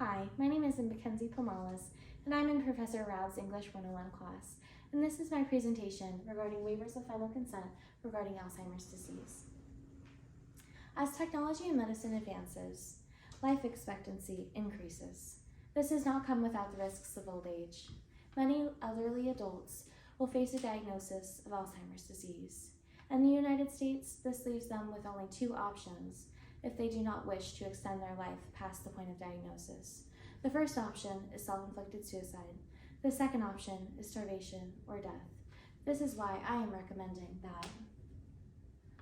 Hi, my name is Mackenzie Pomalis, and I'm in Professor Rao's English 101 class, and this is my presentation regarding waivers of final consent regarding Alzheimer's disease. As technology and medicine advances, life expectancy increases. This does not come without the risks of old age. Many elderly adults will face a diagnosis of Alzheimer's disease. In the United States, this leaves them with only two options if they do not wish to extend their life past the point of diagnosis. The first option is self-inflicted suicide. The second option is starvation or death. This is why I am recommending that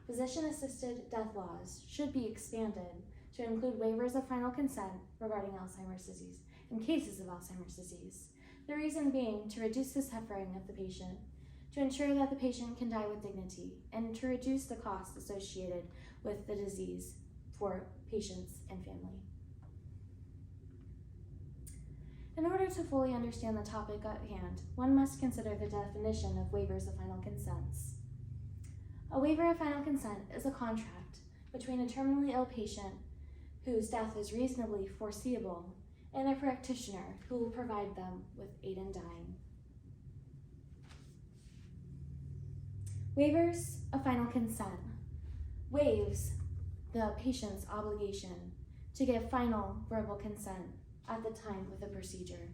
physician-assisted death laws should be expanded to include waivers of final consent regarding Alzheimer's disease in cases of Alzheimer's disease. The reason being to reduce the suffering of the patient, to ensure that the patient can die with dignity, and to reduce the costs associated with the disease for patients and family. In order to fully understand the topic at hand, one must consider the definition of waivers of final consents. A waiver of final consent is a contract between a terminally ill patient whose death is reasonably foreseeable and a practitioner who will provide them with aid in dying. Waivers of final consent waives the patient's obligation to give final verbal consent at the time of the procedure.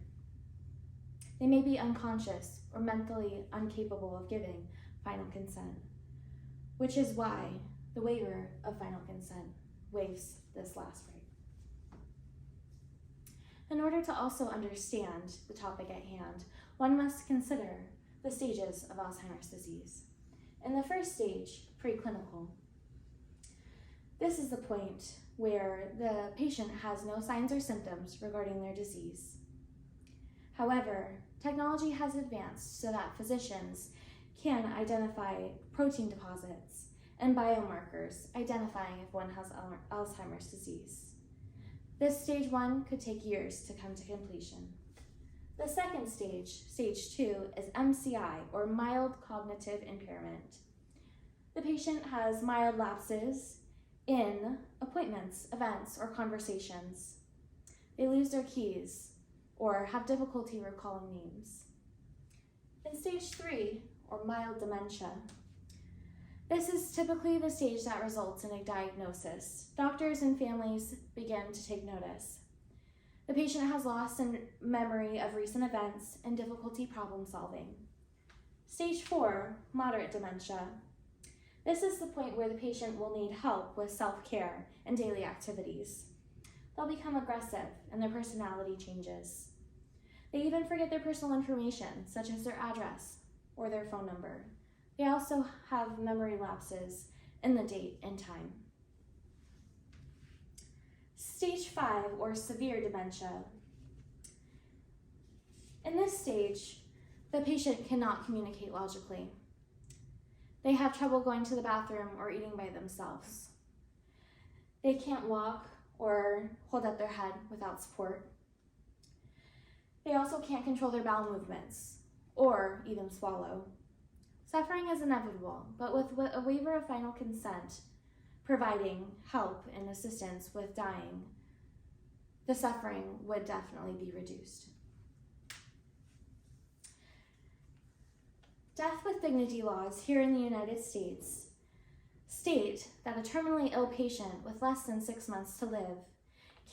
They may be unconscious or mentally incapable of giving final consent, which is why the waiver of final consent waives this last right. In order to also understand the topic at hand, one must consider the stages of Alzheimer's disease. In the first stage, preclinical, this is the point where the patient has no signs or symptoms regarding their disease. However, technology has advanced so that physicians can identify protein deposits and biomarkers identifying if one has Alzheimer's disease. This stage 1 could take years to come to completion. The second stage, stage 2, is MCI, or mild cognitive impairment. The patient has mild lapses in appointments, events, or conversations. They lose their keys or have difficulty recalling names. In stage 3, or mild dementia, this is typically the stage that results in a diagnosis. Doctors and families begin to take notice. The patient has loss in memory of recent events and difficulty problem solving. Stage 4, moderate dementia. This is the point where the patient will need help with self-care and daily activities. They'll become aggressive and their personality changes. They even forget their personal information, such as their address or their phone number. They also have memory lapses in the date and time. Stage 5, or severe dementia. In this stage, the patient cannot communicate logically. They have trouble going to the bathroom or eating by themselves. They can't walk or hold up their head without support. They also can't control their bowel movements or even swallow. Suffering is inevitable, but with a waiver of final consent providing help and assistance with dying, the suffering would definitely be reduced. Death with dignity laws here in the United States state that a terminally ill patient with less than 6 months to live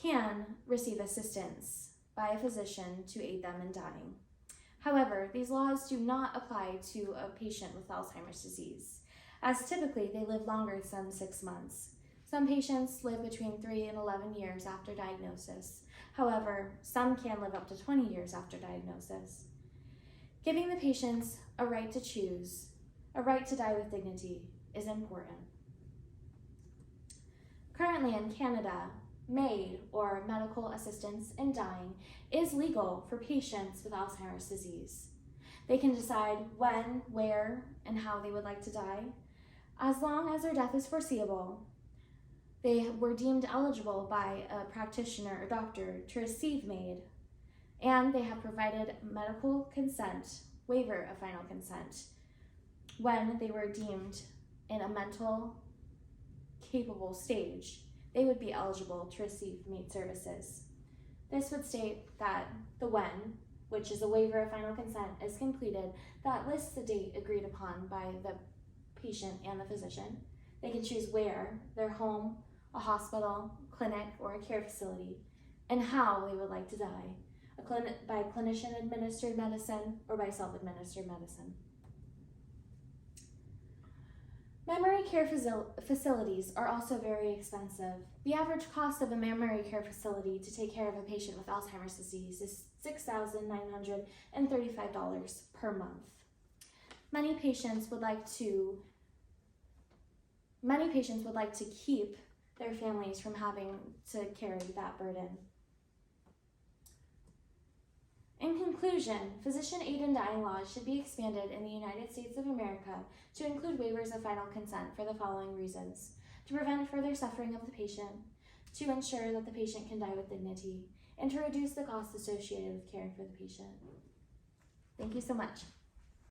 can receive assistance by a physician to aid them in dying. However, these laws do not apply to a patient with Alzheimer's disease, as typically they live longer than 6 months. Some patients live between 3 and 11 years after diagnosis. However, some can live up to 20 years after diagnosis. Giving the patients a right to choose, a right to die with dignity, is important. Currently in Canada, MAID, or medical assistance in dying, is legal for patients with Alzheimer's disease. They can decide when, where, and how they would like to die. As long as their death is foreseeable, they were deemed eligible by a practitioner or doctor to receive MAID, and they have provided medical consent, waiver of final consent, when they were deemed in a mental capable stage, they would be eligible to receive MAID services. This would state that the when, which is a waiver of final consent, is completed, that lists the date agreed upon by the patient and the physician. They can choose where, their home, a hospital, clinic, or a care facility, and how they would like to die, by clinician-administered medicine or by self-administered medicine. Memory care facilities are also very expensive. The average cost of a memory care facility to take care of a patient with Alzheimer's disease is $6,935 per month. Many patients would like to keep their families from having to carry that burden. In conclusion, physician aid in dying laws should be expanded in the United States of America to include waivers of final consent for the following reasons: to prevent further suffering of the patient, to ensure that the patient can die with dignity, and to reduce the costs associated with caring for the patient. Thank you so much.